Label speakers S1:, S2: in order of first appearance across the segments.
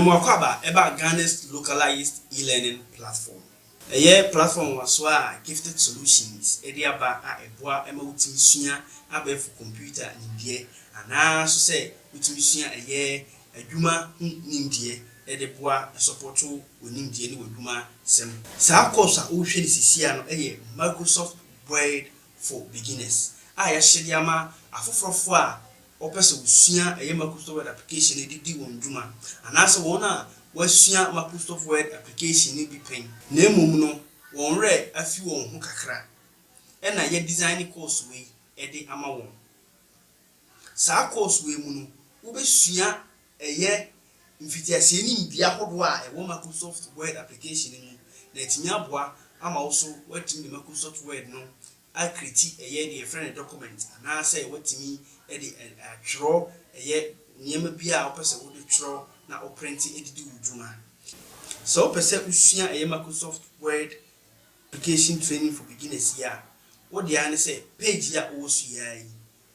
S1: Memoakwaba about Ghana's localized e-learning platform. A year platform was why gifted solutions, Ediaba a boa Emma Utimisuya, Abe for computer in India, and I so say Utimisuya a year, a Juma Nindia, Edeboa, a support to Nindia with Juma Sem. Sarkosa Ocean is here, a Microsoft Word for beginners. I Shediama, a for Opesa usua Microsoft Word application edidi won dwuma anase wona wasua Microsoft Word application ni bi pen na emom no won re afi won ho kakra e na ye design course we ede ama won sa course we mu no wo besua mfitiase ni ndia hodo a Microsoft Word application ni na etimi aboa ama wo so watimi Microsoft Word no a create the friend document anase watimi draw nyema bia opese wo de draw na o print edidi wuduma so opese usua Microsoft Word application training for beginners ya wo de ane say page ya wo sua yi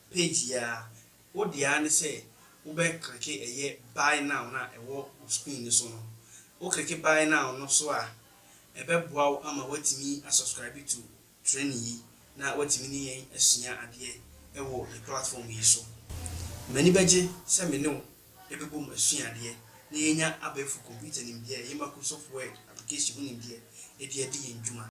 S1: page ya wo de ane say wo be click buy now na ewo screen so no wo click buy now no so a ebe boa wo ama watimi subscribe to training yi na watimi ni yen asua ade ewo the platform yi so many beje se me no ebebom asua ade na yenya abefu computer nim de Microsoft Word application nim de edi yen dwuma